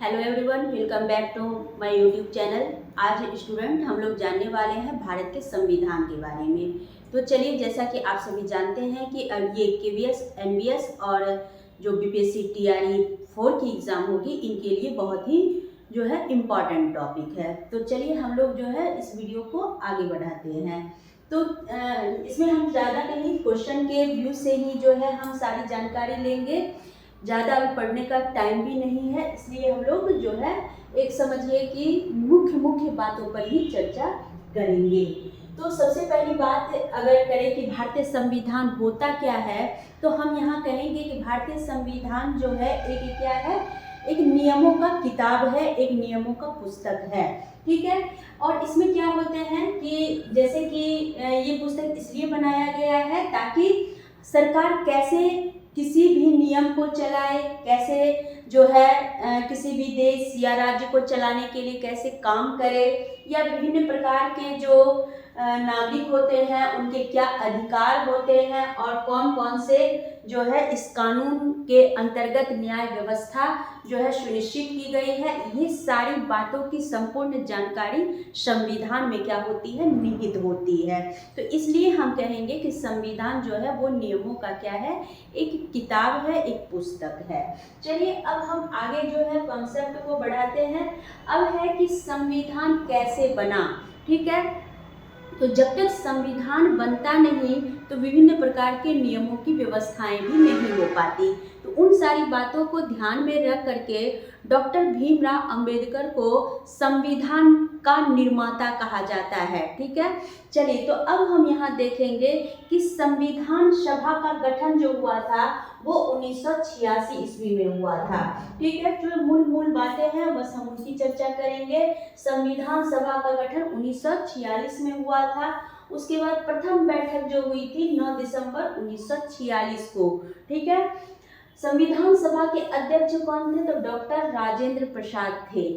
Hello everyone, welcome back to my YouTube channel. आज student हम लोग जानने वाले हैं भारत के संविधान के बारे में। तो चलिए, जैसा कि आप सभी जानते हैं कि ये केवीएस, एनवीएस और जो बीपीएससी टीआरई 4 की एग्ज़ाम होगी, इनके लिए बहुत ही जो है इम्पॉर्टेंट टॉपिक है। तो चलिए हम लोग जो है इस वीडियो को आगे बढ़ाते हैं। तो इसमें हम ज़्यादा नहीं, क्वेश्चन के व्यू से ही जो है हम सारी जानकारी लेंगे। ज़्यादा अभी पढ़ने का टाइम भी नहीं है, इसलिए हम लोग जो है एक समझिए कि मुख्य बातों पर ही चर्चा करेंगे। तो सबसे पहली बात अगर करें कि भारतीय संविधान होता क्या है, तो हम यहाँ कहेंगे कि भारतीय संविधान जो है एक क्या है, एक नियमों का किताब है, एक नियमों का पुस्तक है। ठीक है। और इसमें क्या होते हैं कि जैसे कि ये पुस्तक इसलिए बनाया गया है ताकि सरकार कैसे किसी भी नियम को चलाए, कैसे जो है किसी भी देश या राज्य को चलाने के लिए कैसे काम करे, या विभिन्न प्रकार के जो नागरिक होते हैं उनके क्या अधिकार होते हैं, और कौन कौन से जो है इस कानून के अंतर्गत न्याय व्यवस्था जो है सुनिश्चित की गई है। ये सारी बातों की संपूर्ण जानकारी संविधान में क्या होती है, निहित होती है। तो इसलिए हम कहेंगे कि संविधान जो है वो नियमों का क्या है, एक किताब है, एक पुस्तक है। चलिए अब हम आगे जो है कॉन्सेप्ट को बढ़ाते हैं। अब है कि संविधान कैसे बना। ठीक है। तो जब तक संविधान बनता नहीं तो विभिन्न प्रकार के नियमों की व्यवस्थाएं भी नहीं हो पाती। तो उन सारी बातों को ध्यान में रख करके डॉक्टर भीमराव अंबेडकर को संविधान का निर्माता कहा जाता है। ठीक है। चलिए, तो अब हम यहाँ देखेंगे कि संविधान सभा का गठन जो हुआ था वो 1986 ईस्वी में हुआ था। ठीक है। जो मूल बातें हैं बस हम उनकी चर्चा करेंगे। संविधान सभा का गठन 1946 में हुआ था। उसके बाद प्रथम बैठक जो हुई थी 9 दिसंबर 1946 को। ठीक है। संविधान सभा के अध्यक्ष कौन थे, तो डॉक्टर राजेंद्र प्रसाद थे।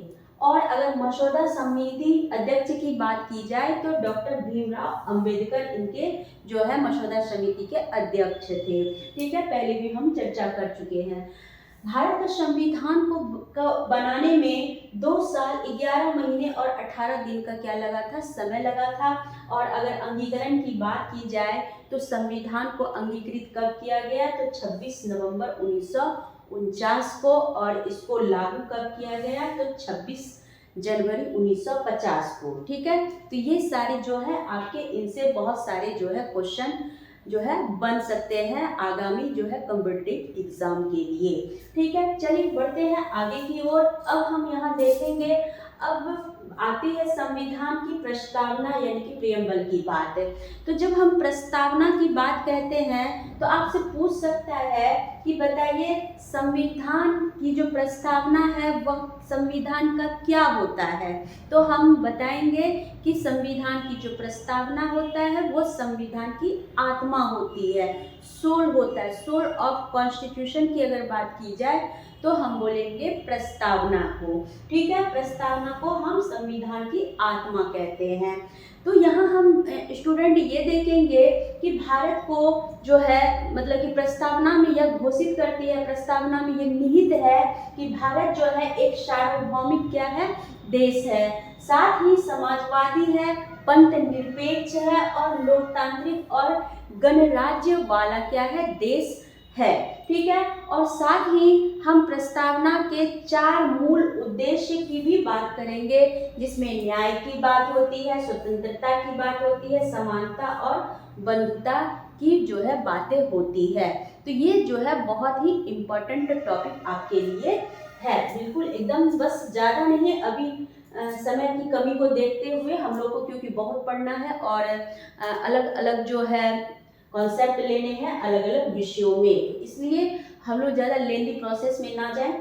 और अगर मसौदा समिति अध्यक्ष की बात की जाए तो डॉक्टर भीमराव अंबेडकर इनके जो है मसौदा समिति के अध्यक्ष थे। ठीक है। पहले भी हम चर्चा कर चुके हैं। भारत का संविधान को बनाने में 2 साल 11 महीने और 18 दिन का क्या लगा था, समय लगा था। और अगर अंगीकरण की बात की जाए तो संविधान को अंगीकृत कब किया गया, तो 26 नवंबर 1949 को, और इसको लागू कब किया गया, तो 26 जनवरी 1950 को। ठीक है। तो ये सारे जो है आपके इनसे बहुत सारे जो है क्वेश्चन जो है बन सकते हैं आगामी जो है कॉम्पिटिटिव एग्जाम के लिए। ठीक है। चलिए बढ़ते हैं आगे की ओर। अब हम यहाँ देखेंगे, अब आती है संविधान की प्रस्तावना यानी कि प्रियम्बल की बात। तो जब हम प्रस्तावना की बात कहते हैं तो आपसे पूछ सकता है कि बताइए संविधान की जो प्रस्तावना है वह संविधान का क्या होता है। तो हम बताएंगे कि संविधान की जो प्रस्तावना होता है वो संविधान की आत्मा होती है, सोल होता है। सोल ऑफ कॉन्स्टिट्यूशन की अगर बात की जाए तो हम बोलेंगे प्रस्तावना को। ठीक है। प्रस्तावना को हम संविधान की आत्मा कहते हैं। तो यहाँ हम स्टूडेंट ये देखेंगे कि भारत को जो है मतलब कि प्रस्तावना में यह घोषित करती है, प्रस्तावना में यह निहित है कि भारत जो है एक सार्वभौमिक क्या है, देश है, साथ ही समाजवादी है, पंथ निरपेक्ष है और लोकतांत्रिक और गणराज्य वाला क्या है, देश है। ठीक है। और साथ ही हम प्रस्तावना के 4 मूल उद्देश्य की भी बात करेंगे, जिसमें न्याय की बात होती है, स्वतंत्रता की बात होती है, समानता और बंधुता की जो है बातें होती है। तो ये जो है बहुत ही इम्पोर्टेंट टॉपिक आपके लिए है। बिल्कुल एकदम, बस ज़्यादा नहीं, अभी समय की कमी को देखते हुए हम लोग को क्योंकि बहुत पढ़ना है और अलग अलग जो है कॉन्सेप्ट लेने हैं अलग अलग विषयों में, इसलिए हम लोग ज़्यादा लेंदी प्रोसेस में ना जाएं।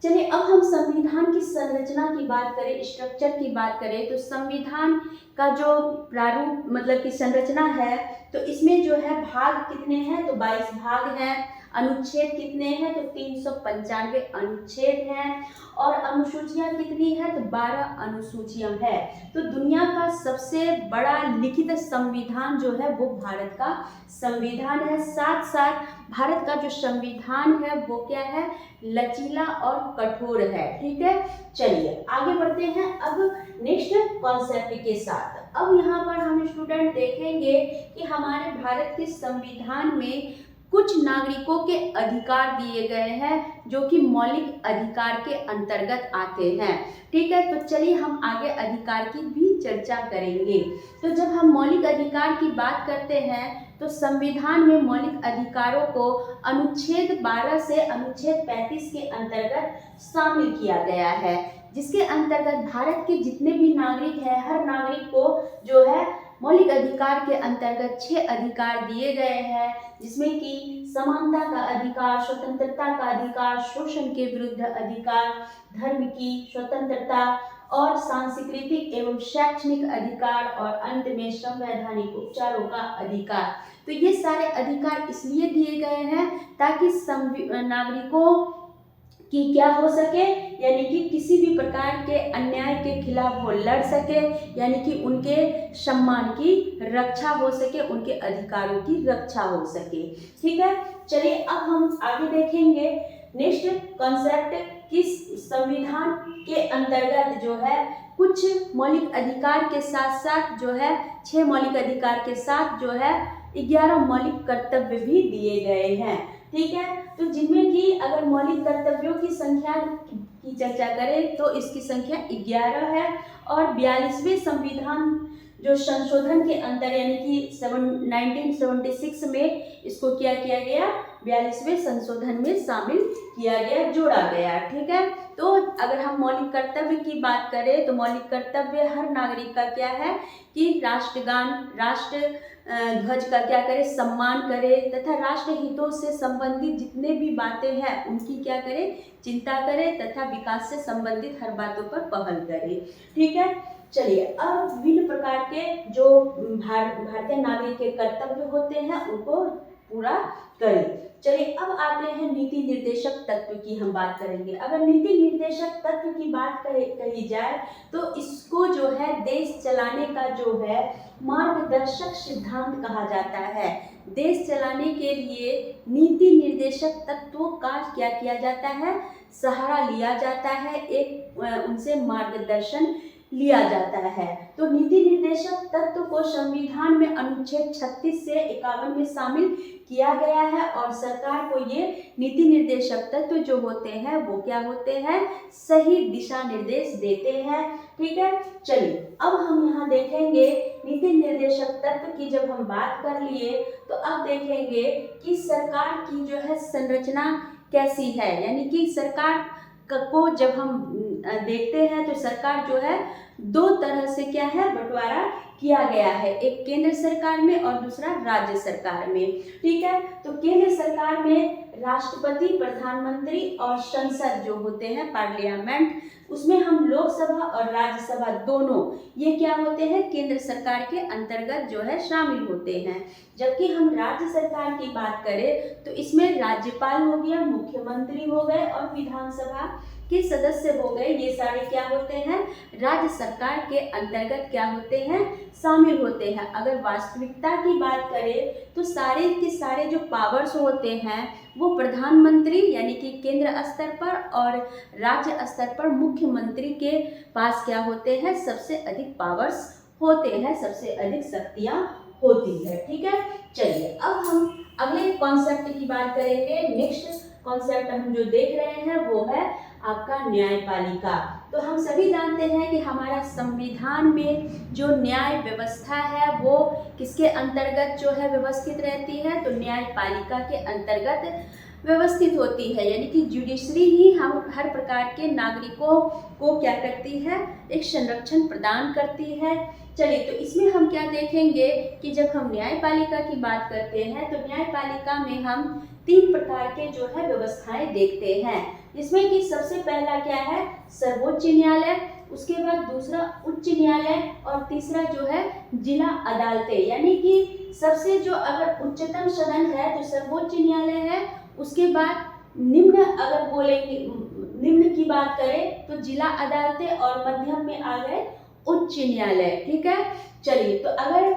चलिए अब हम संविधान की संरचना की बात करें, स्ट्रक्चर की बात करें, तो संविधान का जो प्रारूप मतलब कि संरचना है, तो इसमें जो है भाग कितने हैं, तो 22 भाग हैं। अनुच्छेद कितने हैं, तो 395 अनुच्छेद हैं। और अनुसूचियां कितनी है, तो 12 अनुसूचियां है। तो दुनिया का सबसे बड़ा लिखित संविधान जो है वो भारत का संविधान है। साथ साथ भारत का जो संविधान है वो क्या है, लचीला और कठोर है। ठीक है, चलिए आगे बढ़ते हैं अब नेक्स्ट कॉन्सेप्ट के साथ। अब यहाँ पर हम स्टूडेंट देखेंगे कि हमारे भारत के संविधान में कुछ नागरिकों के अधिकार दिए गए हैं जो कि मौलिक अधिकार के अंतर्गत आते हैं। ठीक है, तो चलिए हम आगे अधिकार की भी चर्चा करेंगे। तो जब हम मौलिक अधिकार की बात करते हैं तो संविधान में मौलिक अधिकारों को अनुच्छेद 12 से अनुच्छेद 35 के अंतर्गत शामिल किया गया है, जिसके अंतर्गत भारत के जितने भी नागरिक हैं, हर नागरिक को जो है मौलिक अधिकार के अंतर्गत 6 अधिकार दिए गए हैं, जिसमें कि समानता का अधिकार, स्वतंत्रता का अधिकार, शोषण के विरुद्ध अधिकार, धर्म की स्वतंत्रता और सांस्कृतिक एवं शैक्षणिक अधिकार और अंत में संवैधानिक उपचारों का अधिकार। तो ये सारे अधिकार इसलिए दिए गए हैं ताकि नागरिकों कि क्या हो सके, यानी कि किसी भी प्रकार के अन्याय के खिलाफ वो लड़ सके, यानी कि उनके सम्मान की रक्षा हो सके, उनके अधिकारों की रक्षा हो सके। ठीक है, चलिए अब हम आगे देखेंगे नेक्स्ट कॉन्सेप्ट कि संविधान के अंतर्गत जो है कुछ मौलिक अधिकार के साथ साथ जो है 6 मौलिक अधिकार के साथ जो है 11 मौलिक कर्तव्य भी दिए गए हैं। ठीक है, तो जिनमें कि अगर मौलिक कर्तव्यों की संख्या की चर्चा करें तो इसकी संख्या 11 है और 42वें संविधान जो संशोधन के अंतर यानी कि 1976 में इसको क्या किया गया, 42वें संशोधन में शामिल किया गया, जोड़ा गया। ठीक है, तो अगर हम मौलिक कर्तव्य की बात करें तो मौलिक कर्तव्य हर नागरिक का क्या है कि राष्ट्रगान, राष्ट्र ध्वज का क्या करे, सम्मान करे तथा राष्ट्र हितों से संबंधित जितने भी बातें हैं उनकी क्या करे, चिंता करे तथा विकास से संबंधित हर बातों पर पहल करे। ठीक है, चलिए अब विभिन्न प्रकार के जो भारतीय नागरिक के कर्तव्य होते हैं उनको पूरा करें। चलिए अब आते हैं नीति निर्देशक तत्व की हम बात करेंगे। अगर नीति निर्देशक तत्व की बात कही जाए तो इसको जो है देश चलाने का जो है मार्गदर्शक सिद्धांत कहा जाता है। देश चलाने के लिए नीति निर्देशक तत्वों का क्या किया जाता है, सहारा लिया जाता है, एक उनसे मार्गदर्शन लिया जाता है। तो नीति निर्देशक तत्व को संविधान में अनुच्छेद 36 से 51 में शामिल किया गया है और सरकार को ये नीति निर्देशक तत्व जो होते हैं वो क्या होते हैं, सही दिशा निर्देश देते हैं। ठीक है, चलिए अब हम यहाँ देखेंगे नीति निर्देशक तत्व की जब हम बात कर लिए तो अब देखेंगे कि सरकार की जो है संरचना कैसी है, यानी कि सरकार को जब हम देखते हैं तो सरकार जो है 2 तरह से क्या है बंटवारा किया गया है, एक केंद्र सरकार में और दूसरा राज्य सरकार में। ठीक है, तो केंद्र सरकार में राष्ट्रपति, प्रधानमंत्री और संसद जो होते हैं पार्लियामेंट, उसमें हम लोकसभा और राज्यसभा दोनों ये क्या होते हैं, केंद्र सरकार के अंतर्गत जो है शामिल होते हैं। जबकि हम राज्य सरकार की बात करें तो इसमें राज्यपाल हो गया, मुख्यमंत्री हो गए और विधानसभा के सदस्य हो गए, ये सारे क्या होते हैं, राज्य सरकार के अंतर्गत क्या होते हैं, शामिल होते हैं। अगर वास्तविकता की बात करें तो सारे के सारे जो पावर्स होते हैं वो प्रधानमंत्री यानी कि केंद्र स्तर पर और राज्य स्तर पर मुख्यमंत्री के पास क्या होते हैं, सबसे अधिक पावर्स होते हैं, सबसे अधिक शक्तियाँ होती है। ठीक है, चलिए अब हम अगले कॉन्सेप्ट की बात करेंगे। नेक्स्ट कॉन्सेप्ट हम जो देख रहे हैं वो है आपका न्यायपालिका। तो हम सभी जानते हैं कि हमारा संविधान में जो न्याय व्यवस्था है वो किसके अंतर्गत जो है व्यवस्थित रहती है, तो न्यायपालिका के अंतर्गत व्यवस्थित होती है, यानी कि जुडिशरी ही हम हर प्रकार के नागरिकों को क्या करती है, एक संरक्षण प्रदान करती है। चलिए तो इसमें हम क्या देखेंगे कि जब हम न्यायपालिका की बात करते हैं तो न्यायपालिका में हम 3 प्रकार के जो है व्यवस्थाएं देखते हैं, जिसमें कि सबसे पहला क्या है, सर्वोच्च न्यायालय, उसके बाद दूसरा उच्च न्यायालय और तीसरा जो है जिला अदालतें। यानी कि सबसे जो अगर उच्चतम सदन है तो सर्वोच्च न्यायालय है, उसके बाद निम्न अगर बोलेंगे, निम्न की बात करें तो जिला अदालतें और मध्यम में आ गए उच्च न्यायालय। ठीक है, चलिए तो अगर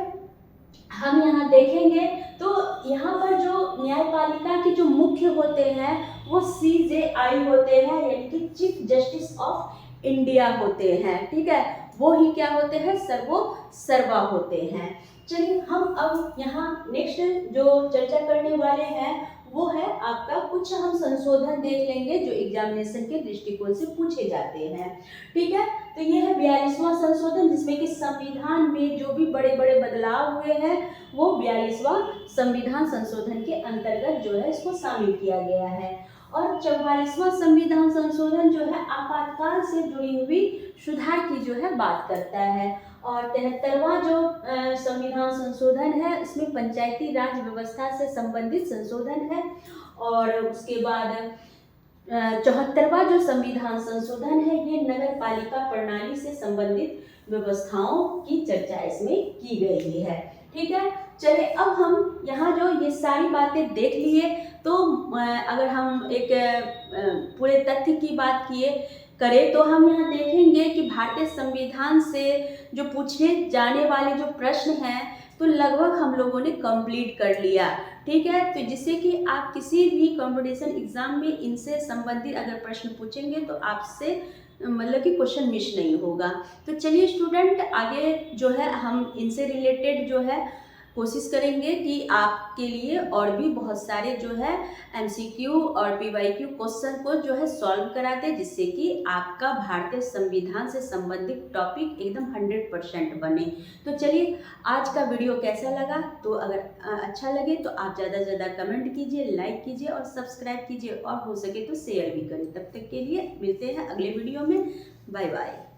हम यहाँ देखेंगे तो यहाँ पर जो न्यायपालिका के जो मुख्य होते हैं वो CJI होते हैं, यानी कि चीफ जस्टिस ऑफ इंडिया होते हैं। ठीक है, वो ही क्या होते हैं, सर्वा होते हैं। चलिए हम अब यहाँ नेक्स्ट जो चर्चा करने वाले हैं वो है आपका कुछ हम संशोधन देख लेंगे जो एग्जामिनेशन के दृष्टिकोण से पूछे जाते हैं। ठीक है, तो ये है 42वां संशोधन, जिसमें कि संविधान में जो भी बड़े बड़े बदलाव हुए हैं वो 42वां संविधान संशोधन के अंतर्गत जो है इसको शामिल किया गया है। और 44वां संविधान संशोधन जो है आपातकाल से जुड़ी हुई सुधार की जो है बात करता है। और 73वां जो संविधान संशोधन है इसमें पंचायती राज व्यवस्था से संबंधित संशोधन है। और उसके बाद 74वां जो संविधान संशोधन है ये नगर पालिका प्रणाली से संबंधित व्यवस्थाओं की चर्चा इसमें की गई है। ठीक है, चलिए अब हम यहाँ जो ये सारी बातें देख लिए, तो अगर हम एक पूरे तथ्य की बात करें तो हम यहाँ देखेंगे कि भारतीय संविधान से जो पूछे जाने वाले जो प्रश्न हैं तो लगभग हम लोगों ने कंप्लीट कर लिया। ठीक है, तो जिससे कि आप किसी भी कंपटीशन एग्जाम में इनसे संबंधित अगर प्रश्न पूछेंगे तो आपसे मतलब कि क्वेश्चन मिस नहीं होगा। तो चलिए स्टूडेंट, आगे जो है हम इनसे रिलेटेड जो है कोशिश करेंगे कि आपके लिए और भी बहुत सारे जो है MCQ और PYQ क्वेश्चन को जो है सॉल्व कराते, जिससे कि आपका भारतीय संविधान से संबंधित टॉपिक एकदम 100% बने। तो चलिए आज का वीडियो कैसा लगा, तो अगर अच्छा लगे तो आप ज़्यादा से ज़्यादा कमेंट कीजिए, लाइक कीजिए और सब्सक्राइब कीजिए, और हो सके तो शेयर भी करें। तब तक के लिए मिलते हैं अगले वीडियो में। Bye bye.